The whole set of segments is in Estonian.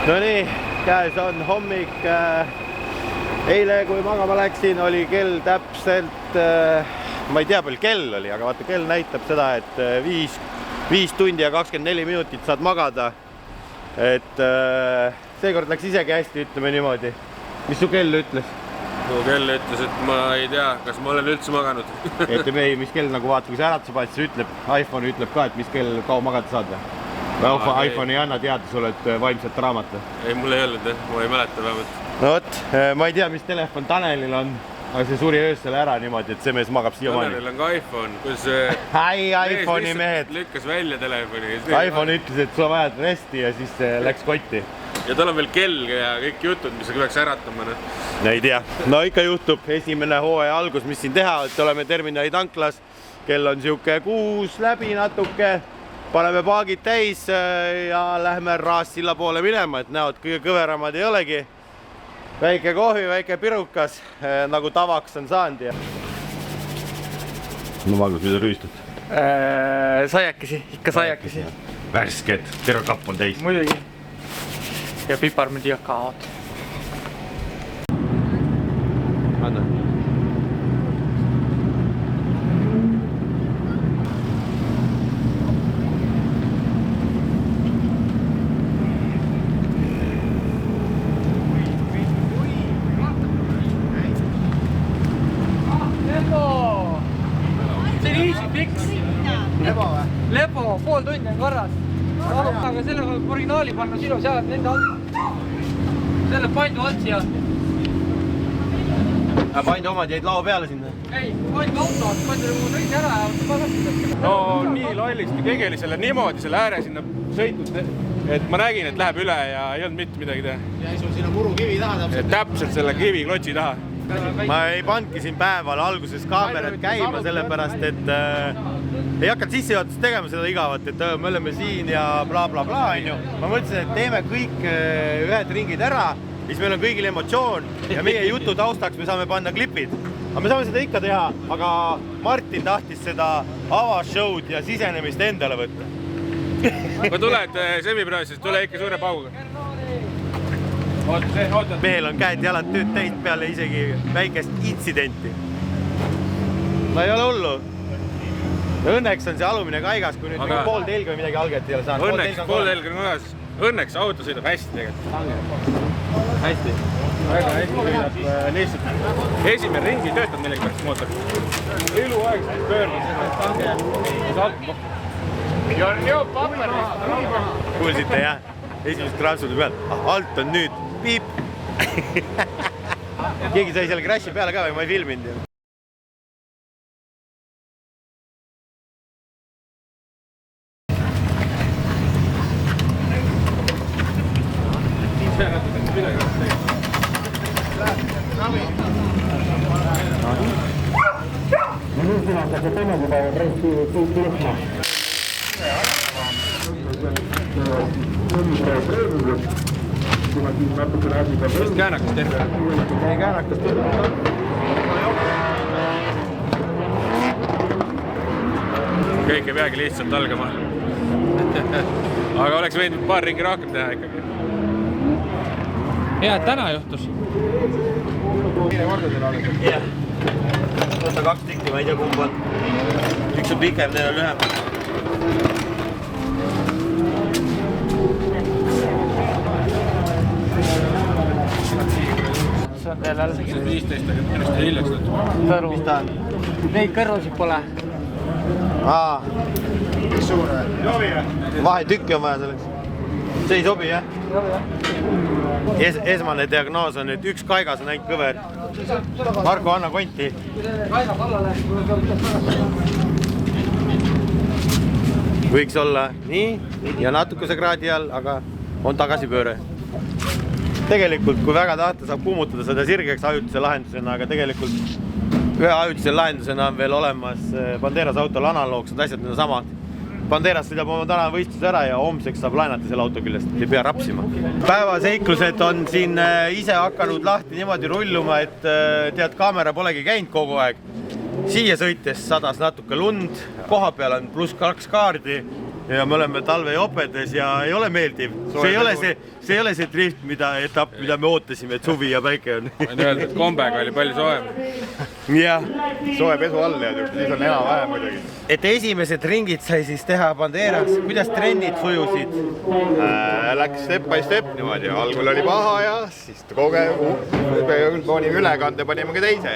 No nii, käes on hommik. Eile, kui magama läksin, oli kell täpselt, ma ei tea, palju kell oli, aga vaata, kell näitab seda, et 5 tundi ja 24 minutit saad magada. Et seekord läks isegi hästi, ütleme niimoodi. Mis su kell ütles? Mu kell ütles, et ma ei tea, kas ma olen üldse maganud. Et ei, mis kell nagu vaata, kui sa äratuse paned, siis ütleb, iPhone ütleb ka, et mis kell kaua magada saad või? iPhone ei anna teada sulle, et vaimset raamat. Ei, mul ei olnud, ma ei mäleta vähemalt. No võt, ma ei tea, mis telefon Tanelil on, aga see suri öösel ära niimoodi, et see mees magab siiamaani. Tanelil on ka iPhone, kus iPhone'i mehed. Lükkas välja telefoni. iPhone ütles, et sulle vajad resti ja siis läks kotti. Ja tal on veel kell ja kõik jutud, mis peaks äratama. No ei tea. No ikka juhtub esimene hooaja algus, mis siin teha, et oleme terminali tanklas. Kell on siuke 6 läbi natuke. Paneme paagid täis ja lähme Raassilla poole minema, et näod kõige kõveramad ei olegi. Väike kohvi, väike pirukas, nagu tavaks on saanud. No Magnus, mida rüüstad? Saiakesi, ikka saiakesi. Värsked, terve kapp on täis. Muidugi. Ja piparmüdi jakaad. Anna. Lepo, pool tundi on korras. Aga selle võib originaali panna sinu sealt nende alt. Selle pandu alt siia. Pandu omad jäid lao peale sinna? Ei, pandu auto, pandu sõit ära ja tagasi. No nii lollisti kegeli selle niimoodi selle ääre sinna sõitnud, et ma nägin, et läheb üle ja ei olnud mitte midagi teha. Jäi sul sinna muru kivi taha täpselt? Täpselt selle kivi klotsi taha. Ma ei pandki siin päeval alguses kaamerad käima, sellepärast, et ei hakanud sissejuhatust tegema seda igavat, et me oleme siin ja bla bla bla, onju. Ma mõtlesin, et teeme kõik ühed ringid ära, siis meil on kõigil emotsioon ja meie jutu taustaks me saame panna klipid. Aga me saame seda ikka teha, aga Martin tahtis seda avashow'd ja sisenemist endale võtta. Kui tuled semipraasis, tule ikka suure pauga. Mehel on käed jalad tööd täis peale isegi väikest intsidenti. No ei ole hullu. Ja õnneks on see alumine kaigas, kui nüüd pool telg või midagi alget ei ole saanud. Õnneks pool telg on korras. Õnneks auto sõidab hästi tegelikult. Hästi. Väga hästi sõidab lihtsalt. Esimene ringi töötab millegipärast mootor. Iluaeg pöörnud. Ja paperist. Kuulsite jah? Esimest krantsude peal. Alt on nüüd. Piip. Keegi sai selle crash'i peale ka või ma ei filminud. Vist käänakast terve. Ei käänakast terve. Kõik ei peagi lihtsalt algama. Aga oleks võinud paar ringi rohkem teha ikkagi. Hea, et täna juhtus. Jah. Võtta 2 tükki, ma ei tea kumb on. Üks on pikem, teine on lühem. See on veel alles. 15, aga ennast ei hiljaks nüüd. Sõru. Mis ta on? Neid kõrvusid pole. Mis suur või? Vahetükki on vaja selleks. See ei sobi, jah? Esmane diagnoos on, et üks kaigas on ainult kõver. Marko, anna konti. Kaiga kallale. Võiks olla nii ja natukese kraadi all, aga on tagasipööre. Tegelikult, kui väga tahta, saab kummutada seda sirgeks ajutise lahendusena, aga tegelikult ühe ajutise lahendusena on veel olemas Banderas autol analoogsed asjad, need on samad. Banderas sõidab oma tänava võistluse ära ja homseks saab laenata selle auto küljest, ei pea rapsima. Päevaseiklused on siin ise hakanud lahti niimoodi rulluma, et tead, kaamera polegi käinud kogu aeg. Siia sõites sadas natuke lund, koha peal on +2 kaardi ja me oleme talvejopedes ja ei ole meeldiv. See ei ole see drift, mida me ootasime, et suvi ja päike on. Võin öelda, et kombega oli palju soojem. Jah. Soe pesu all ja siis on enam-vähem muidugi. Et esimesed ringid sai siis teha Banderas. Kuidas trennid sujusid? Läks step by step niimoodi. Algul oli paha ja siis panime ülekande, panime ka teise,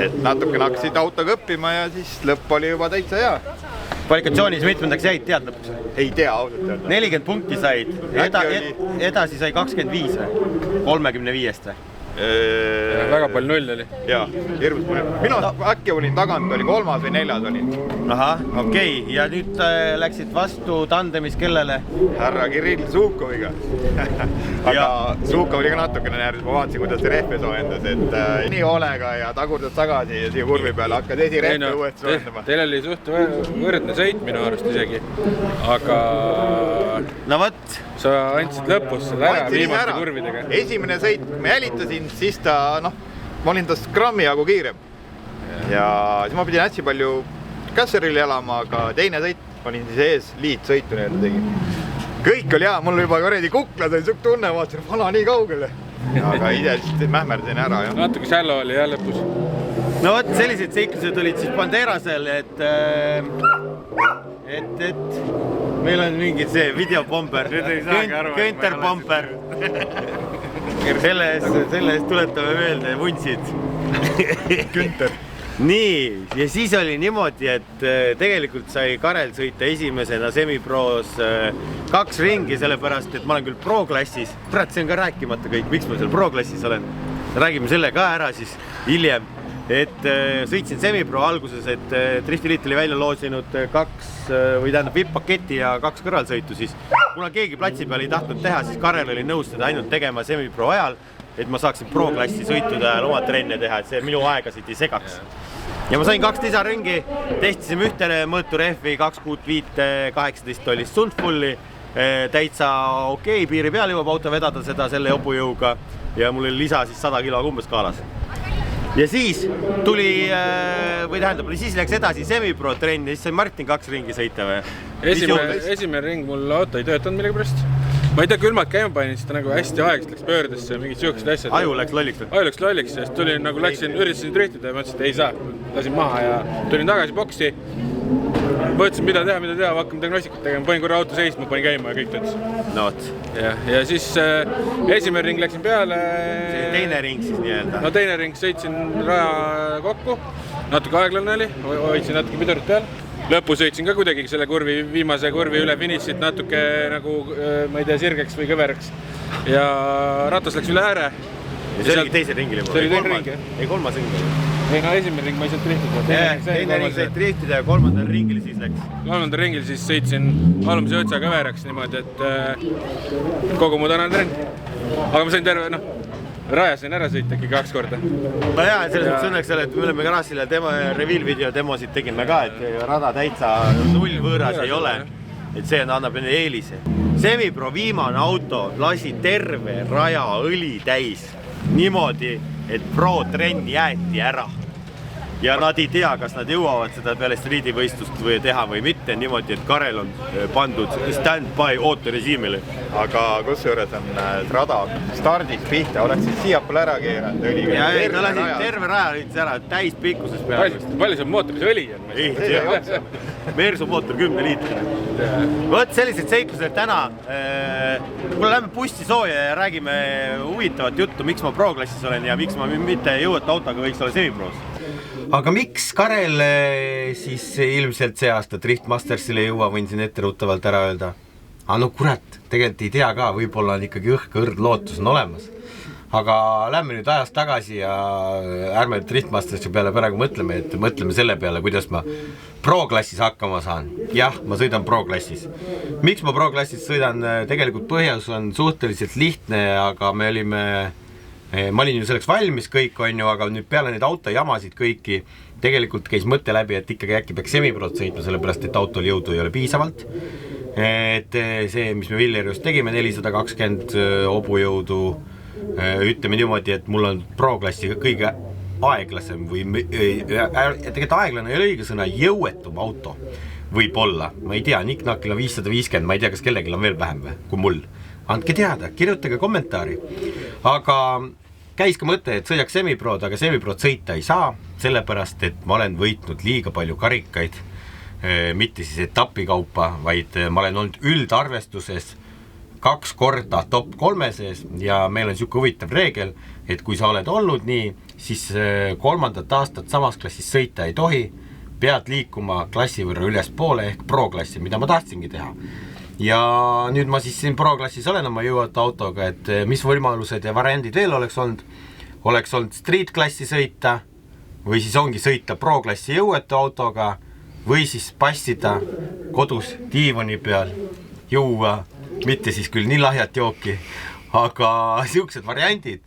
et natuke hakkasid autoga õppima ja siis lõpp oli juba täitsa hea. Kvalifikatsioonis mitmendaks jäid, tead lõpuks? Ei tea ausalt öelda. 40 punkti said, edasi sai 25 või? 35-st või? Väga palju null oli. Jaa, hirmus palju. Minu äkki olin tagant, oli 3. või 4. olin. Ahah, okei. Ja nüüd läksid vastu tandemis kellele? Härra Kirill Suukoviga. Aga Suukov oli ka natukene nääris, ma vaatasin, kuidas see rehve soojendas, et nii hoolega ja tagurdad tagasi ja siia kurvi peale hakkad esirehve uuesti soojendama. Teil oli suht võrdne sõit minu arust isegi, aga no võt. Sa andsid lõpus seda ära viimaste kurvidega. Esimene sõit, kui ma jälitasin, siis ma olin tast grammi jagu kiirem. Ja siis ma pidin hästi palju kässeril elama, aga teine sõit, panin siis ees liitsõitu nii tegin. Kõik oli hea, mul juba korredi kuklad oli suht tunne, vaatasin, vana nii kaugele. Aga ise siis mähmerdasin ära. Natuke sällo oli jah lõpus. No võt, sellised seiklused olid siis Banderasel, et meil on mingid see videopomber, Günther-pomber. Selle eest tuletame meelde vuntsid. Günther. Nii, ja siis oli niimoodi, et tegelikult sai Karel sõita esimesena semipros 2 ringi, sellepärast, et ma olen küll pro-klassis. Kurat, see on ka rääkimata kõik, miks ma seal pro-klassis olen. Räägime selle ka ära siis hiljem. Et sõitsin semipro alguses, et Driftiliit oli välja loosinud 2 või tähendab VIP-paketi ja 2 kõrvalsõitu siis. Kuna keegi platsi peal ei tahtnud teha, siis Karel oli nõus seda ainult tegema semipro ajal, et ma saaksin pro-klassi sõitude ajal oma trenne teha, et see minu aegasid ei segaks. Ja ma sain 2 lisaringi, testisime ühtele mõõtu rehvi, 2 kuud 5-18 oli Sundfulli, täitsa okei, piiri peal jõuab auto vedada seda selle jopujõuga ja mul oli lisa siis 100 kilo umbes kaalas. Ja siis tuli, või tähendab, siis läks edasi semipro trenn ja siis sai Martin 2 ringi sõita või? Esimene ring mul auto ei töötanud millegi pärast. Ma ei tea, külmad käima panin, siis ta nagu hästi aegselt läks pöördesse ja mingid sihukesed asjad. Aju läks lolliks või? Aju läks lolliks ja siis tulin nagu üritasin driftida ja mõtlesin, et ei saa. Lasin maha ja tulin tagasi boksi. Mõtlesin, mida teha, hakkame diagnostikut tegema, panin korra auto seisma, panin käima ja kõik töötas. No võt. Ja siis esimene ring läksin peale. See teine ring siis nii-öelda? No teine ring sõitsin raja kokku, natuke aeglane oli, hoidsin natuke pidurit peal. Lõpus sõitsin ka kuidagi selle viimase kurvi üle finišit natuke nagu, ma ei tea, sirgeks või kõveraks. Ja ratas läks üle ääre. Ja see oligi teise ringil juba? See oli teine ring, jah? Ei, 3. ringil. Ei, no esimene ring ma ei saanud driftida. Teine ring sai driftida ja 3. ringil siis läks? 3. ringil siis sõitsin alumise otsa kõveraks niimoodi, et kogu mu tänane trenn. Aga ma sain terve, raja sain ära sõita äkki 2 korda. No jaa, selles mõttes õnneks selle, et me oleme garaažile reveal video demosid tegime ka, et rada täitsa 0 võõras ei ole. Et see annab enne eelise. Semipro viimane auto lasi terve raja õli täis niimoodi, et pro-trenn jäeti ära. Ja nad ei tea, kas nad jõuavad seda peale striidivõistlust või teha või mitte, niimoodi, et Karel on pandud stand-by ooterežiimile. Aga kusjuures on rada stardist pihta, oleks siis siiapoole ära keeranud õliga. Ja ei, ta lasi terve raja lüütis ära, täis pikkuses peale. Palju see mootoris õli on? Ei, Mersu mootor 10 liitrit. Võt sellised seiklused täna. Kuule, lähme bussi sooja ja räägime huvitavat juttu, miks ma pro-klassis olen ja miks ma mitte jõueta autoga võiks olla semipros. Aga miks Karel siis ilmselt see aasta Driftmastersile ei jõua, võin siin etteruttavalt ära öelda? Aga no kurat, tegelikult ei tea ka, võib-olla on ikkagi õrd lootus on olemas. Aga lähme nüüd ajast tagasi ja ärme Driftmastersi peale praegu mõtleme, et mõtleme selle peale, kuidas ma pro-klassis hakkama saan. Jah, ma sõidan pro-klassis. Miks ma pro-klassis sõidan? Tegelikult põhjus on suhteliselt lihtne, aga ma olin ju selleks valmis kõik, aga nüüd peale neid autojamasid kõiki tegelikult käis mõte läbi, et ikkagi äkki peaks semiprot sõitma, sellepärast et autol jõudu ei ole piisavalt. Et see, mis me Villerius tegime, 420 hobujõudu, ütleme niimoodi, et mul on pro-klassi kõige aeglasem või tegelikult aeglane ei ole õige sõna, jõuetum auto. võib-olla, ma ei tea, Nick-Nackil on 550, ma ei tea, kas kellelgi on veel vähem või, kui mul. Andke teada, kirjutage kommentaari. Aga käis ka mõte, et sõidaks semiprod, aga semiprod sõita ei saa, sellepärast, et ma olen võitnud liiga palju karikaid, mitte siis etapikaupa, vaid ma olen olnud üldarvestuses 2 korda top 3 sees ja meil on siuke huvitav reegel, et kui sa oled olnud nii, siis 3. aastat samas klassis sõita ei tohi, pead liikuma klassi võrra üles poole ehk pro-klassi, mida ma tahtsingi teha. Ja nüüd ma siis siin pro-klassis olen oma jõuata autoga, et mis võimalused ja variandid veel oleks olnud street-klassi sõita või siis ongi sõita pro-klassi jõueta autoga või siis passida kodus diivani peal, juua, mitte siis küll nii lahjat jooki, aga siuksed variandid,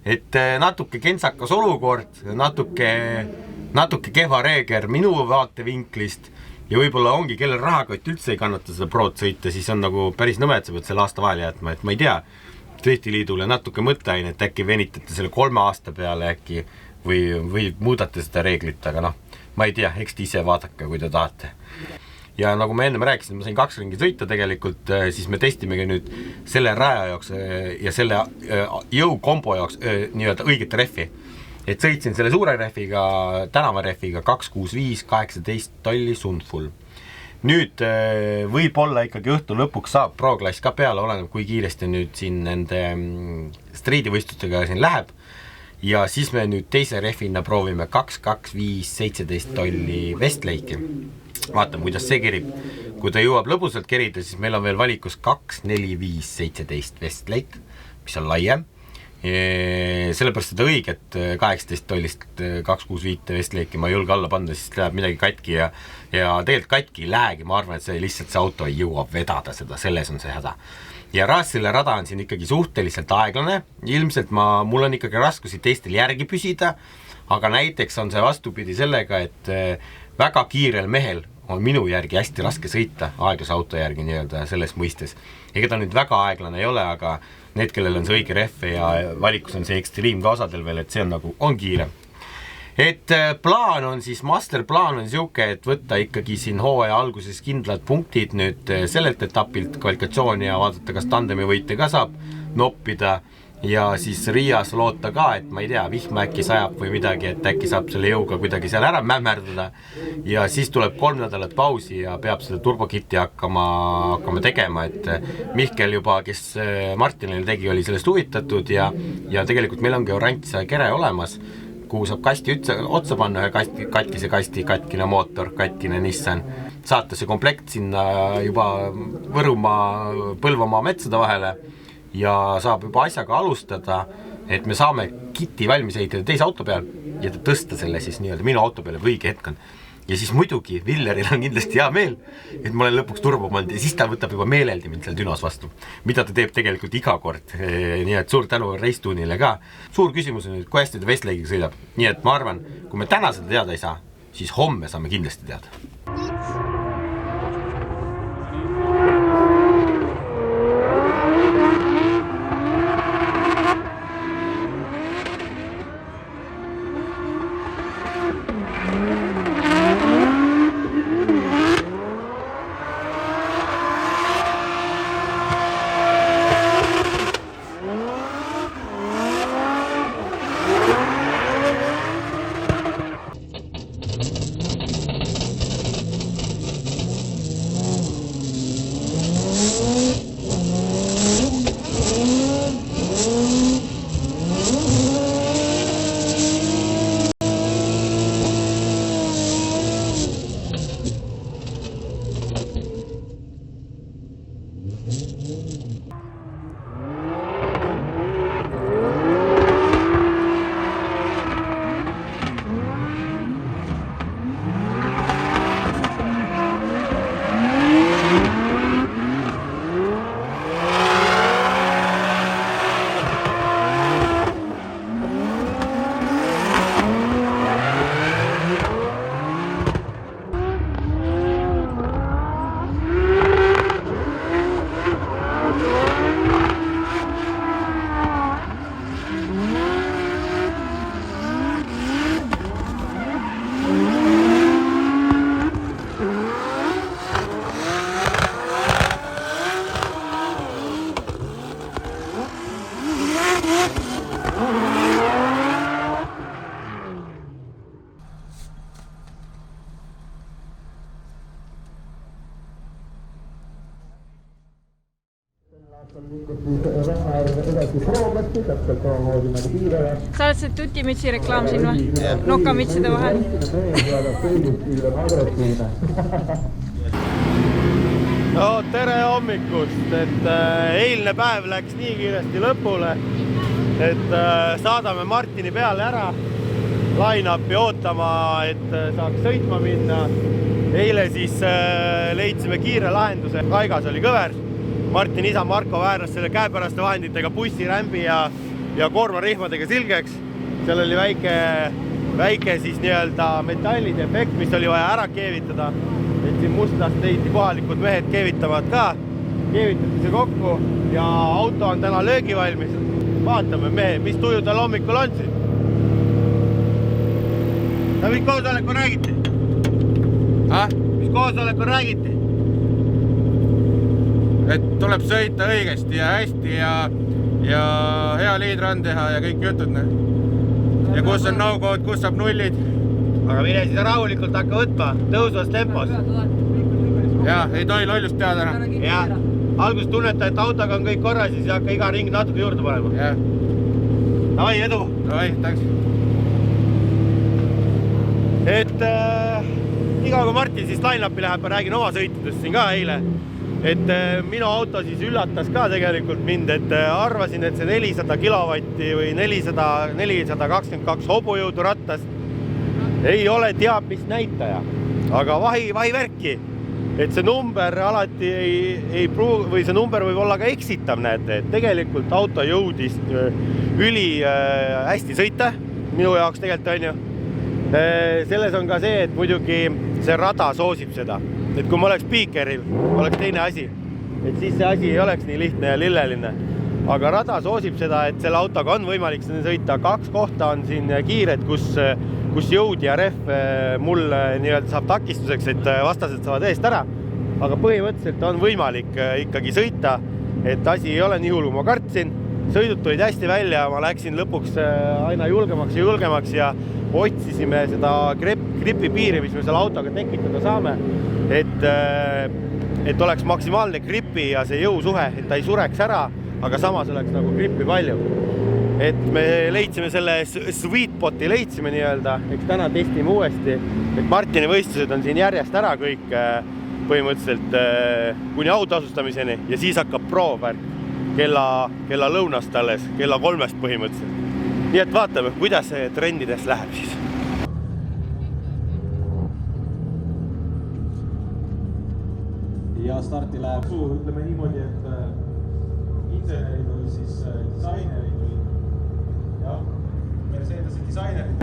et natuke kentsakas olukord, natuke kehva reeger minu vaatevinklist ja võib-olla ongi, kellel rahakott üldse ei kannata seda prood sõita, siis on nagu päris nõme, et sa pead selle aasta vahele jätma, et ma ei tea, Driftiliidule natuke mõtteainet, äkki venitate selle 3 aasta peale äkki või muudate seda reeglit, aga ma ei tea, eks te ise vaadake, kui te tahate. Ja nagu ma enne rääkisin, ma sain 2 ringi sõita tegelikult, siis me testimegi nüüd selle raja jaoks ja selle jõukombo jaoks nii-öelda õiget rehvi. Et sõitsin selle suure rehviga, tänavarehviga 265, 18 tolli Sundful. Nüüd võib-olla ikkagi õhtu lõpuks saab pro-klass ka peale, oleneb kui kiiresti nüüd siin nende striidivõistlustega siin läheb. Ja siis me nüüd teise rehvina proovime 225, 17 tolli Westlake'i. Vaatame, kuidas see kerib. Kui ta jõuab lõbusalt kerida, siis meil on veel valikus 2, 4, 5, 17 Westlake, mis on laiem. Sellepärast seda õiget 18 tollist 265 Westlake'i ma ei julge alla panna, siis läheb midagi katki ja tegelikult katki ei lähegi. Ma arvan, et see lihtsalt see auto ei jõua vedada seda, selles on see häda. Ja Raasile rada on siin ikkagi suhteliselt aeglane. Ilmselt mul on ikkagi raskusi teistel järgi püsida, aga näiteks on see vastupidi sellega, et väga kiirel mehel on minu järgi hästi raske sõita, aeglase auto järgi nii-öelda selles mõistes. Ega ta nüüd väga aeglane ei ole, aga need, kellel on see õige rehve ja valikus on see Extreme ka osadel veel, et see on nagu, on kiire. Et plaan on siis, masterplaan on siuke, et võtta ikkagi siin hooaja alguses kindlad punktid nüüd sellelt etapilt kvalifikatsiooni ja vaadata, kas tandemi võite ka saab noppida ja siis Riias loota ka, et ma ei tea, vihm äkki sajab või midagi, et äkki saab selle jõuga kuidagi seal ära mämmerdada ja siis tuleb 3 nädalat pausi ja peab seda turbokitti hakkama tegema, et Mihkel juba, kes Martinile tegi, oli sellest huvitatud ja tegelikult meil ongi oranž kere olemas, kuhu saab kasti otsa panna, ühe katkise kasti, katkine mootor, katkine Nissan, saata see komplekt sinna juba Võrumaa, Põlvamaa metsade vahele ja saab juba asjaga alustada, et me saame kiti valmis ehitada teise auto peal ja tõsta selle siis nii-öelda minu auto peale õige hetk on. Ja siis muidugi Villeril on kindlasti hea meel, et ma olen lõpuks turbo pannud ja siis ta võtab juba meeleldi mind seal dünos vastu, mida ta teeb tegelikult iga kord. Nii et suur tänu Racetune'ile ka. Suur küsimus on nüüd, kui hästi ta Westlake'iga sõidab. Nii et ma arvan, kui me täna seda teada ei saa, siis homme saame kindlasti teada. Sa oled see tutimütsi reklaam siin või? Nokamütside vahel. No tere hommikust, et eilne päev läks nii kiiresti lõpule, et saadame Martini peale ära line-upi ootama, et saaks sõitma minna. Eile siis leidsime kiire lahenduse, Kaigas oli kõver. Martin isa Marko vääras selle käepäraste vahenditega bussirämbi ja koormarihmadega silgeks. Seal oli väike siis nii-öelda metallide efekt, mis oli vaja ära keevitada. Et siin Mustast leiti kohalikud mehed keevitavad ka. Keevitati see kokku ja auto on täna löögivalmis. Vaatame mehe, mis tuju tal hommikul on siin. Ja mis koosoleku räägiti? Mis koosoleku räägiti? Et tuleb sõita õigesti ja hästi ja hea liidran teha ja kõik jutud. Ja kus on no-code, kus saab nullid. Aga mine siis rahulikult hakka võtma, tõusvas tempos. Ja, ei tohi lollust teha täna. Ja, alguses tunneta, et autoga on kõik korras, siis hakka iga ring natuke juurde panema. Ja. Davai, edu! Davai, thanks. Et iga kui Martin siis line-upi läheb, räägin oma sõitudest siin ka eile. Et minu auto siis üllatas ka tegelikult mind, et arvasin, et see 400 kilovatti või 422 hobujõudu rattas ei ole teab mis näitaja, aga vahi värki, et see number alati ei pruugi, või see number võib olla ka eksitav, näete, et tegelikult auto jõudis üli hästi sõita, minu jaoks tegelikult on ju. Selles on ka see, et muidugi see rada soosib seda, et kui ma oleks piikeril, oleks teine asi, et siis see asi ei oleks nii lihtne ja lilleline, aga rada soosib seda, et selle autoga on võimalik sõita, 2 kohta on siin kiired, kus jõud ja rehv mul nii-öelda saab takistuseks, et vastased saavad eest ära, aga põhimõtteliselt on võimalik ikkagi sõita, et asi ei ole nii hull, kui ma kartsin. Sõidud tulid hästi välja, ma läksin lõpuks aina julgemaks ja otsisime seda gripi piiri, mis me selle autoga tekitada saame, et oleks maksimaalne gripi ja see jõusuhe, et ta ei sureks ära, aga samas oleks nagu gripi palju. Et me leidsime selle sweet spoti leidsime nii-öelda, eks täna testime uuesti, et Martini võistlused on siin järjest ära kõik põhimõtteliselt kuni autasustamiseni ja siis hakkab proovärk kella lõunast alles, kella 3 põhimõtteliselt. Nii et vaatame, kuidas see trendides läheb siis. Ja starti läheb ütleme niimoodi, et insenerid oli siis disainerid või jah, Mercedese disainerid.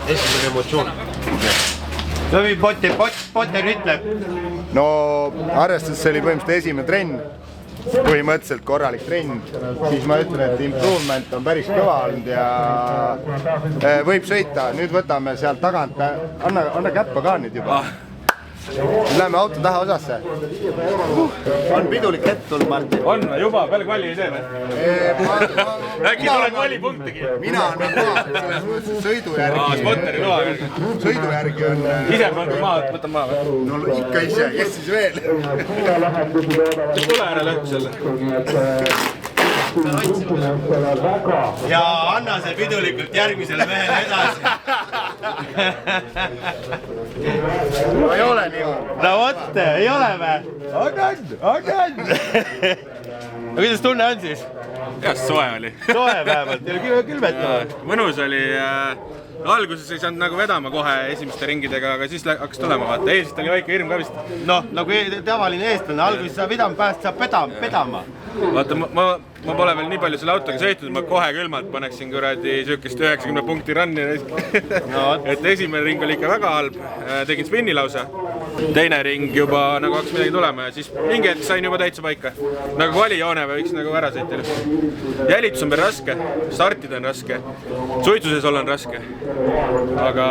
Esimene emotsioon. Lõvi Potter ütleb. No arvestades see oli põhimõtteliselt esimene trenn, põhimõtteliselt korralik trenn, siis ma ütlen, et improvement on päris kõva olnud ja võib sõita. Nüüd võtame sealt tagant, anna käppa ka nüüd juba. Läheme auto taha osasse. On pidulik hetk tulnud, Martin. On, juba, peale kvali ei tee või? Äkki tuleb kvalipunktigi? Mina on selles mõttes sõidu järgi. Spotteri loa veel. Sõidu järgi on... Ise mõnda maad, võtan maa või? No ikka ise, kes siis veel? Tule ära lõhku selle. Ja anna see pidulikult järgmisele mehele edasi. No ei ole nii. No vot, ei ole või? Agan! No kuidas tunne on siis? Jah, soe oli. Soe vähemalt, ei ole külmetama. Mõnus oli. Alguses ei saanud nagu vedama kohe esimeste ringidega, aga siis hakkas tulema vaata. Eelsist oli väike hirm ka vist. Noh, nagu tavaline eestlane, alguses saab vedama, pääst saab pedama. Vaata, ma pole veel nii palju selle autoga sõitnud, ma kohe külmalt paneksin kuradi süükist 90 punkti ranni. Et esimene ring oli ikka väga halb, tegin spinni lausa. Teine ring juba nagu hakkas midagi tulema ja siis mingi hetk sain juba täitsa paika. Nagu kvalijoone võiks nagu ära sõita. Jälitus on veel raske, startida on raske, suitsuses olla on raske. Aga...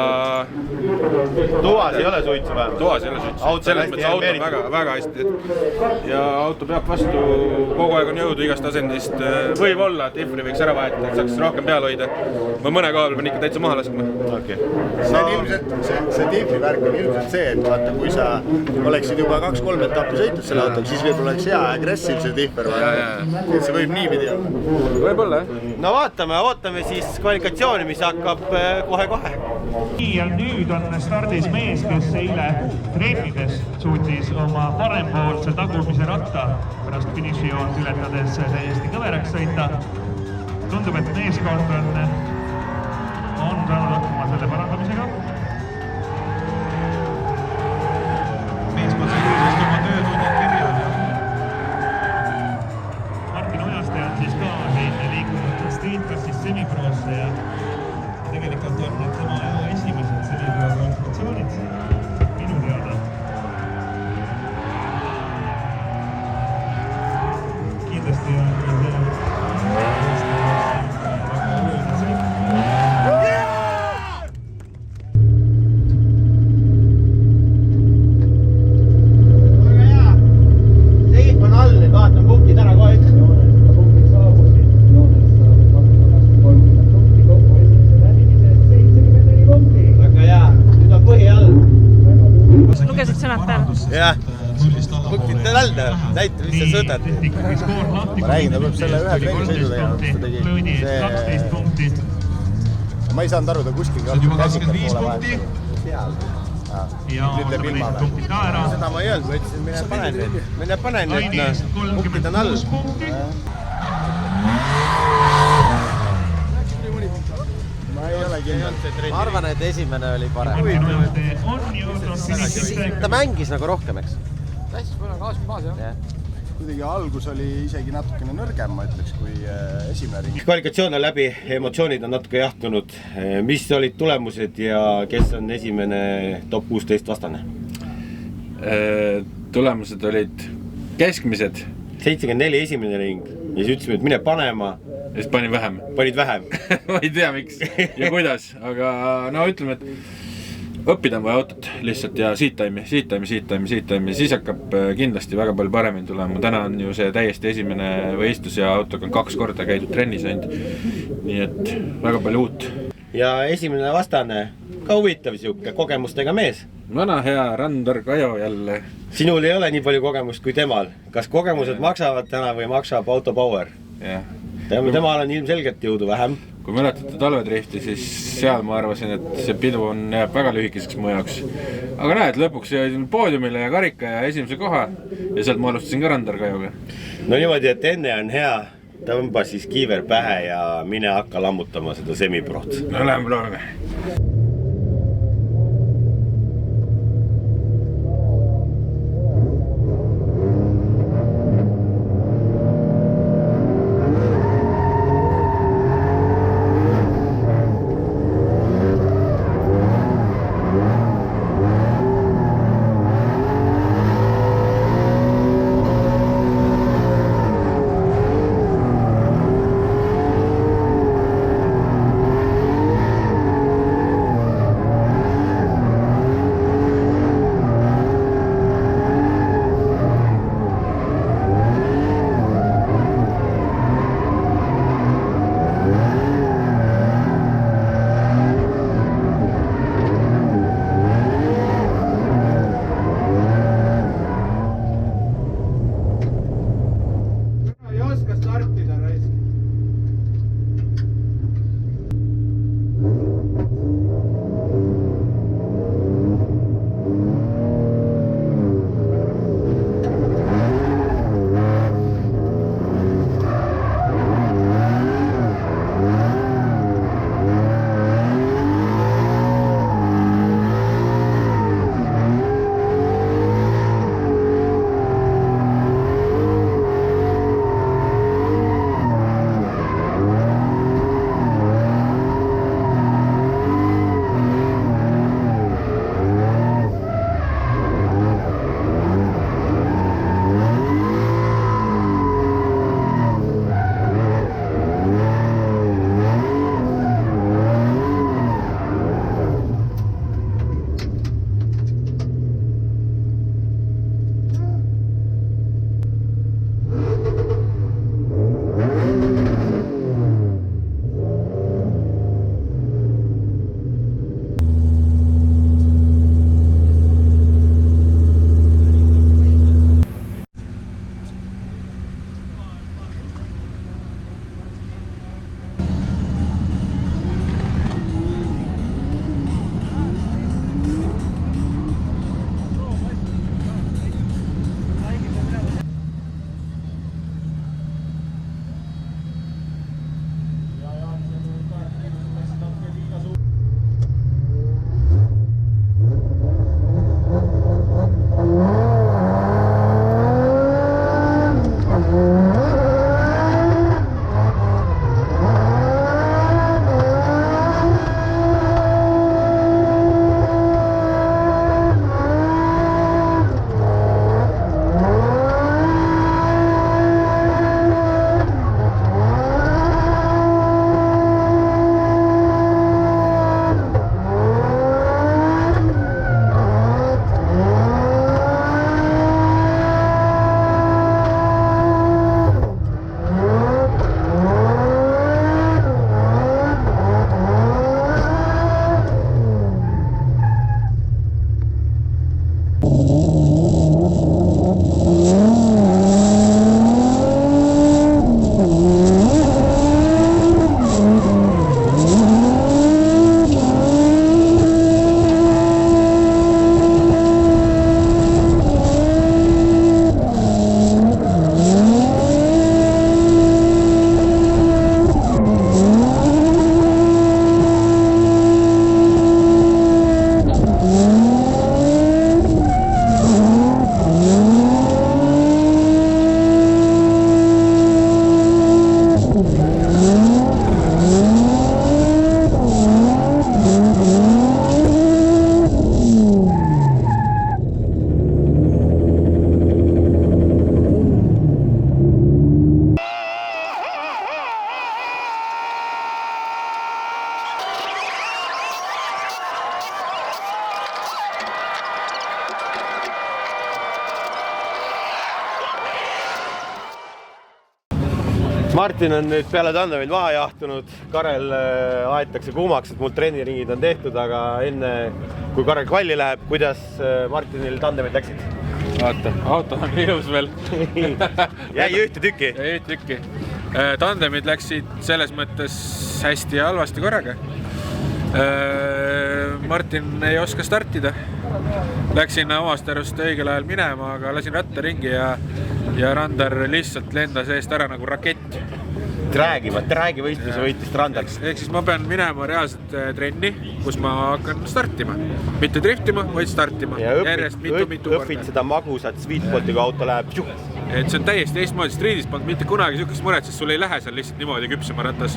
Toas ei ole suitsu vähemalt? Toas ei ole suitsu. Selles mõttes auto on väga hästi. Ja auto peab vastu, kogu aeg on jõudu igast asendist. Võib olla, et Ifri võiks ära vahetada, et saaks rohkem peal hoida. Ma mõne kohal pean ikka täitsa maha laskma. See on ilmselt, see Ifri värk on ilmselt see, et vaata, kui sa oleksid juba 2-3 etappi sõitnud selle autoga, siis võib-olla oleks hea agressiiv see Ifri. See võib niipidi olla. Võib-olla, jah. No ootame siis kvalifikatsiooni, mis hakkab kohe-kohe. Ja nüüd on stardis mees, kes eile trennides suutis oma parempoolse tagumise ratta pärast finišijoont ületades täiesti kõveraks sõita. Tundub, et meeskond on saanud hakkama selle parandamisega. Meeskond sai ilusasti oma töötunnid kirja. Martin Ojaste on siis ka liikunud Streetcrossist semiproosse ja tegelikult on need tema esimesed sellised kvalifikatsioonid minu teada. Kindlasti on Teid on all, et vaatan punktid ära kohe üks. Lugesid sõnad peale? Jah, punktid tälda, näita, mis sa sõdad. Ma räägin, ta peab selle ühe trenni sõidu tegema, mis ta tegi. Ma ei saanud aru, ta kuskil käsikad poole vahel. Nüüd teeb ilma või? Seda ma ei öelnud, ma ütlesin, mine pane nüüd, punktid on all. Ma arvan, et esimene oli parem. Ta mängis nagu rohkem, eks? Hästi palju gaas maas, jah. Kuidagi algus oli isegi natukene nõrgem, ma ütleks, kui esimene ring. Kvalifikatsioon on läbi, emotsioonid on natuke jahtunud. Mis olid tulemused ja kes on esimene top 16 vastane? Tulemused olid keskmised. 74 esimene ring ja siis ütlesime, et mine panema. Ja siis panin vähem. Panid vähem? Ma ei tea, miks ja kuidas, aga no ütleme, et õppida on vaja autot lihtsalt ja siit-taimi, siis hakkab kindlasti väga palju paremini tulema. Täna on ju see täiesti esimene võistlus ja autoga on 2 korda käidud trennis ainult. Nii et väga palju uut. Ja esimene vastane, ka huvitav siuke kogemustega mees. Vana hea Randor Kajo jälle. Sinul ei ole nii palju kogemust kui temal. Kas kogemused maksavad täna või maksab auto power? Jah. Temal on ilmselgelt jõudu vähem. Kui mäletate talvedrifti, siis seal ma arvasin, et see pidu jääb väga lühikeseks mu jaoks. Aga näed, lõpuks jäi poodiumile ja karika ja esimese koha ja sealt ma alustasin ka Randor Kajoga. No niimoodi, et enne on hea, tõmba siis kiiver pähe ja mine hakka lammutama seda semiproht. No lähme proovime. Martin on nüüd peale tandemid maha jahtunud, Karel aetakse kuumaks, et mul treeniringid on tehtud, aga enne kui Karel kvalli läheb, kuidas Martinil tandemid läksid? Vaata, auto on ilus veel. Jäi ühte tükki? Jäi ühte tükki. Tandemid läksid selles mõttes hästi ja halvasti korraga. Martin ei oska startida. Läksin omast arust õigel ajal minema, aga lasin ratta ringi ja Randar lihtsalt lendas eest ära nagu rakett. Träägi võistluse võitis Randar. Ehk siis ma pean minema reaalselt trenni, kus ma hakkan startima. Mitte driftima, vaid startima. Ja õpid seda magusat sweetspoti, kui auto läheb. Et see on täiesti eestmoodi streedis, polnud mitte kunagi sükest muret, sest sul ei lähe seal lihtsalt niimoodi küpsema ratas.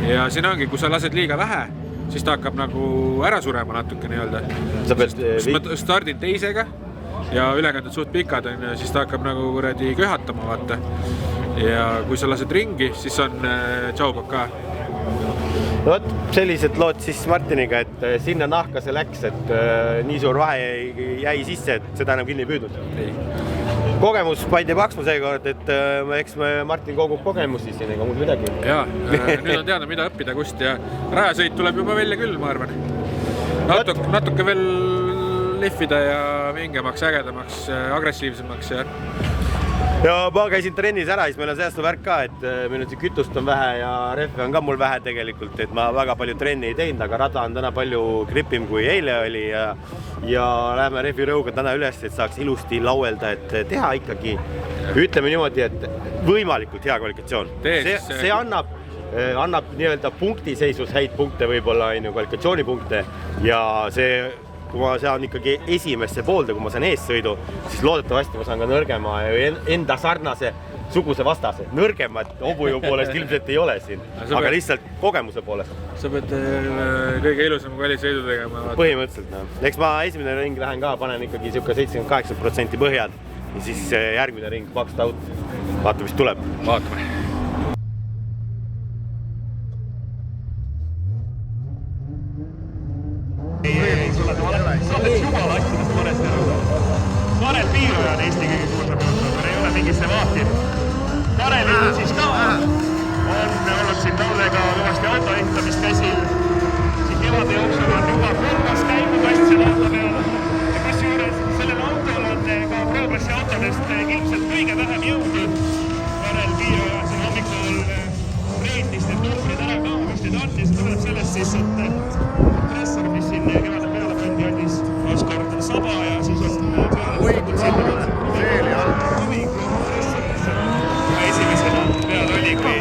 Ja siin ongi, kui sa lased liiga vähe, siis ta hakkab nagu ära surema natuke nii-öelda. Kui ma stardin teisega ja ülekanded suht pikad on, siis ta hakkab nagu kuradi köhatama, vaata. Ja kui sa lased ringi, siis on tšaubab ka. No võt, sellised lood siis Martiniga, et sinna nahka see läks, et nii suur vahe jäi sisse, et seda enam kinni ei püüdnud. Kogemus pandi paksma seekord, et eks me Martin kogub kogemusi siin, ega muud midagi. Jaa, nüüd on teada, mida õppida kust ja rajasõit tuleb juba välja küll, ma arvan. Natuke veel lihvida ja vingemaks, ägedamaks, agressiivsemaks ja ma käisin trennis ära, siis meil on säästu värk ka, et meil on siin kütust on vähe ja rehve on ka mul vähe tegelikult, et ma väga palju trenni ei teinud, aga rada on täna palju gripim kui eile oli ja läheme rehvirõuga täna üles, et saaks ilusti lauelda, et teha ikkagi, ütleme niimoodi, et võimalikult hea kvalifikatsioon. See annab nii-öelda punktiseisus häid punkte, võib-olla kvalifikatsioonipunkte ja see kui ma saan ikkagi esimesse poolde, kui ma saan eessõidu, siis loodetavasti ma saan ka nõrgema enda sarnase suguse vastase. Nõrgemat hobuju poolest ilmselt ei ole siin, aga lihtsalt kogemuse poolest. Sa pead kõige ilusam kvalitsõidu tegema. Põhimõtteliselt, no. Eks ma esimene ring lähen ka, panen ikkagi 78% põhjad ja siis järgmine ring pakst out. Vaata, mis tuleb. Vaatame. Karel Piiruja on Eesti kõige kuulsam juhtum, ei ole mingi Sevaki. Karel siis ka on olnud siin Taulega kõvasti auto ehitamist käsil. Siin kevade jooksul on juba kolmas käimukast selle auto peal. Ja kas juures sellel autol on ka progressi autodest ilmselt kõige vähem jõudi. Karel Piiruja siin hommikul reetis need numbrid ära ka, mis need on, ja see tuleb sellest siis, et Tressor, mis siin kevade peale pandi, andis kord saba ja siis on seeli all. Esimesena peal oli, kui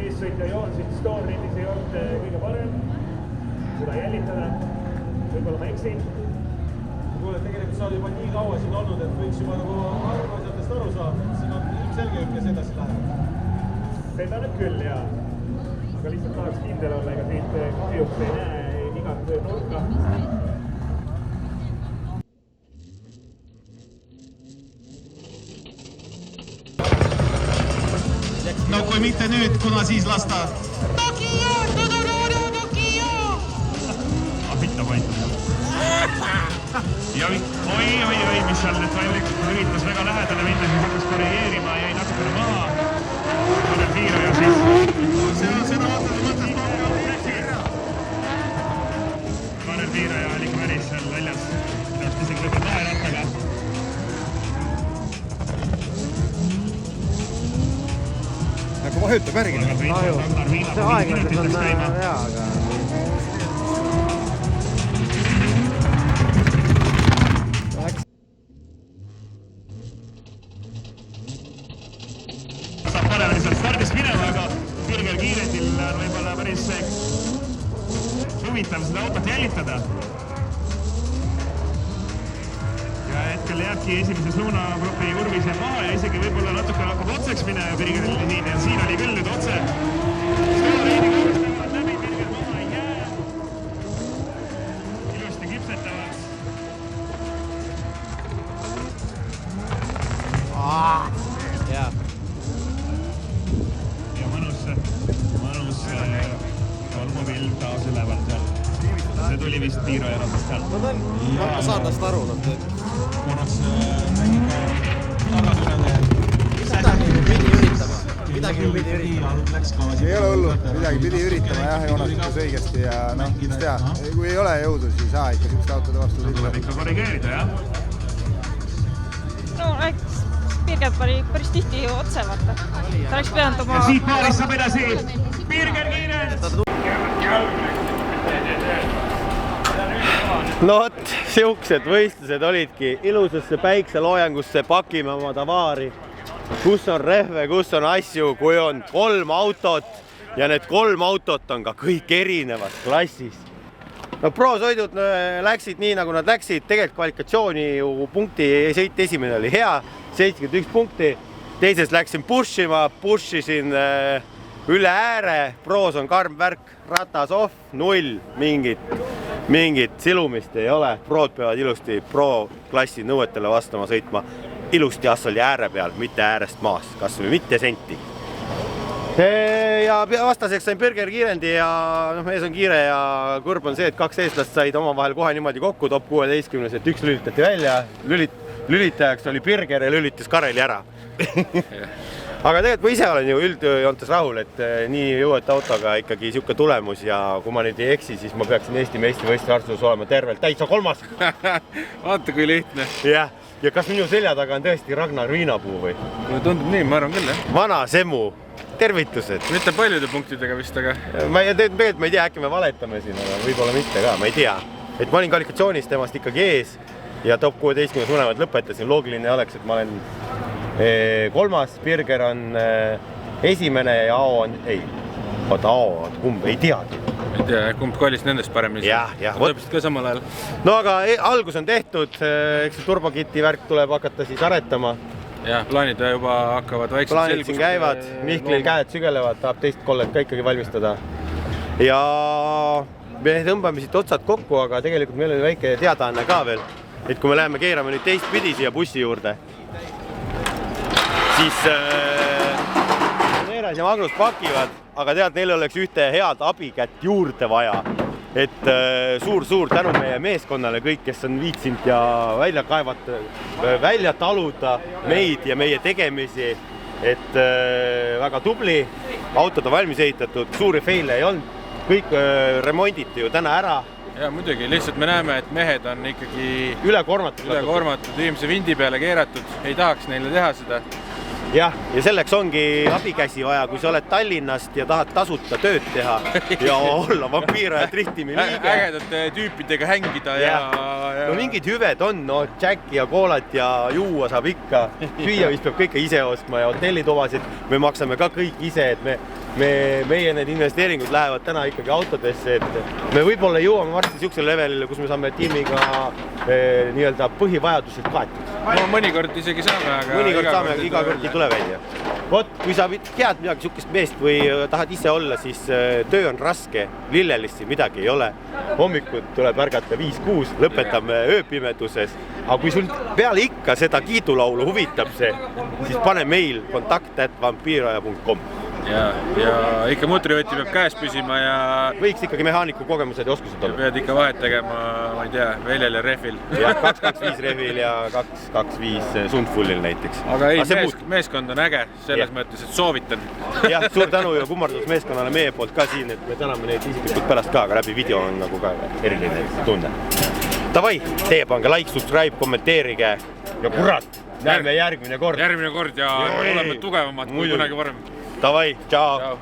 eessõitja joon siin Stoneridis ei olnud kõige parem seda jällitada. Võib-olla ma eksin. Kuule, tegelikult sa oled juba nii kaua siin olnud, et võiks juba nagu arvasjatest aru saada. Siin on ilmselge, kes edasi läheb. Seda nüüd küll, jaa. Aga lihtsalt tahaks kindel olla, ega siit kahjuks ei näe igat nurka. No kui mitte nüüd, kuna siis lasta? Tokio! Apita paita. Ja oi, mis seal nüüd üritas väga lähedale minna, siis hakkas korrigeerima, jäi natukene maha. Karel Piiruja siis. Seda vaatame mõttes. Karel Piiruja oli päris seal väljas. Täpselt isegi lõpeb vaherattaga. Nagu vajutab järgi. See aeglaselt on hea, aga... Saab paremini seal stardis minema, aga Birger Kiiretil on võib-olla päris huvitav seda autot jällitada. Ja hetkel jääbki esimeses luunagrupi kurvis jääb maha ja isegi võib-olla natuke hakkab otseks minema Birgeril siin ja siin oli küll nüüd otse. Stonereidi kurvis läbi see tuli vist piirujaratast sealt. Ma saan tast aru. Korraks nägin ka tagasurede. Midagi pidi üritama. Ei ole hullu, midagi pidi üritama jah, Joonas ütles õigesti ja noh, mis teha, kui ei ole jõudu, siis ei saa ikka siukest autode vastu tuleb ikka korrigeerida, jah? No eks Birger pani päris tihti otse vaata. Ta oleks pidanud oma... Ja siit paaris saab edasi Birger Kiirend! No vot, siuksed võistlused olidki. Ilusasse päikseloojangusse pakime oma tavaari. Kus on rehve, kus on asju, kui on 3 autot ja need 3 autot on ka kõik erinevas klassis. No pro-sõidud läksid nii, nagu nad läksid. Tegelikult kvalifikatsiooni punkti sõit esimene oli hea, 71 punkti. Teises läksin pushisin üle ääre. Pros on karm värk, ratas off, 0, mingit silumist ei ole. Prod peavad ilusti pro-klassi nõuetele vastama sõitma. Ilusti asfaldi ääre peal, mitte äärest maas, kas või mitte senti. Ja vastaseks sain Birger Kiirendi ja mees on kiire ja kurb on see, et 2 eestlast said oma vahel kohe niimoodi kokku top 16, et 1 lülitati välja. Lülitajaks oli Birger ja lülitas Kareli ära. Aga tegelikult ma ise olen ju üldjoontes rahul, et nii jõuete autoga ikkagi siuke tulemus ja kui ma nüüd ei eksi, siis ma peaksin Eesti meistrivõistlusarvus olema tervelt täitsa 3. Vaata kui lihtne. Jah. Ja kas minu selja taga on tõesti Ragnar Viinapuu või? Tundub nii, ma arvan küll, jah. Vana Semu, tervitused. Mitte paljude punktidega vist, aga... Ma ei tea, äkki me valetame siin, aga võib-olla mitte ka, ma ei tea. Et ma olin kvalifikatsioonis temast ikkagi ees ja top 16 mõlemad lõpetasin. Loogiline oleks, et ma olen 3. Birger on esimene ja Ao on... Ei, oota, Ao on kumb, ei teagi. Ei tea, kumb kolis nendest paremini. Jah. Lõpist ka samal ajal. No aga algus on tehtud, eks see turbokiti värk tuleb hakata siis aretama. Jah, plaanid juba hakkavad vaikselt selgust. Plaanid siin käivad, Mihklil käed sügelevad, tahab teist kollet ka ikkagi valmistada. Ja me tõmbame siit otsad kokku, aga tegelikult meil oli väike teadaanne ka veel, et kui me läheme keerame nüüd teist pidi siia bussi juurde, siis Neeras ja Magnus pakivad, aga tead, neil oleks ühte head abikätt juurde vaja. Et suur tänu meie meeskonnale, kõik, kes on viitsinud ja välja taluda meid ja meie tegemisi. Et väga tubli, autod on valmis ehitatud, suuri feile ei olnud, kõik remonditi ju täna ära. Ja muidugi, lihtsalt me näeme, et mehed on ikkagi ülekoormatud, viimse vindi peale keeratud, ei tahaks neile teha seda. Jah, ja selleks ongi abikäsi vaja, kui sa oled Tallinnast ja tahad tasuta tööd teha ja olla vampiira ja driftimi liige. Ägedate tüüpidega hängida ja... No mingid hüved on, no Jacki ja koolat ja juua saab ikka. Süüa vist peab kõike ise ostma ja hotellitobasid me maksame ka kõik ise, et meie need investeeringud lähevad täna ikkagi autodesse, et me võib-olla jõuame varsti siuksele levelile, kus me saame tiimiga nii-öelda põhivajadused kaetud. No mõnikord isegi saame, aga... Mõnikord saame, iga kord ei tule välja. Vot, kui sa head midagi siukest meest või tahad ise olla, siis töö on raske, lillelisi midagi ei ole. Hommikud tuleb ärgata 5-6, lõpetame ööpimeduses. Aga kui sul peale ikka seda kiidulaulu huvitab see, siis pane meil kontakt@vampiiraja.com. Ja ikka mutrivõti peab käes püsima ja... Võiks ikkagi mehaaniku kogemused ja oskused olla. Pead ikka vahet tegema, ma ei tea, Veljel ja Rehvil. Ja 225 Rehvil ja 225 Sundfullil näiteks. Aga ei, meeskond on äge, selles mõttes, et soovitan. Jah, suur tänu ja kummardus meeskonnale meie poolt ka siin, et me täname neid isiklikult pärast ka, aga läbi video on nagu ka eriline tunne. Davai, teie pange like, subscribe, kommenteerige ja kurat, näeme järgmine kord. Järgmine kord ja oleme tugevamad kui kunagi varem. Davai, tšau!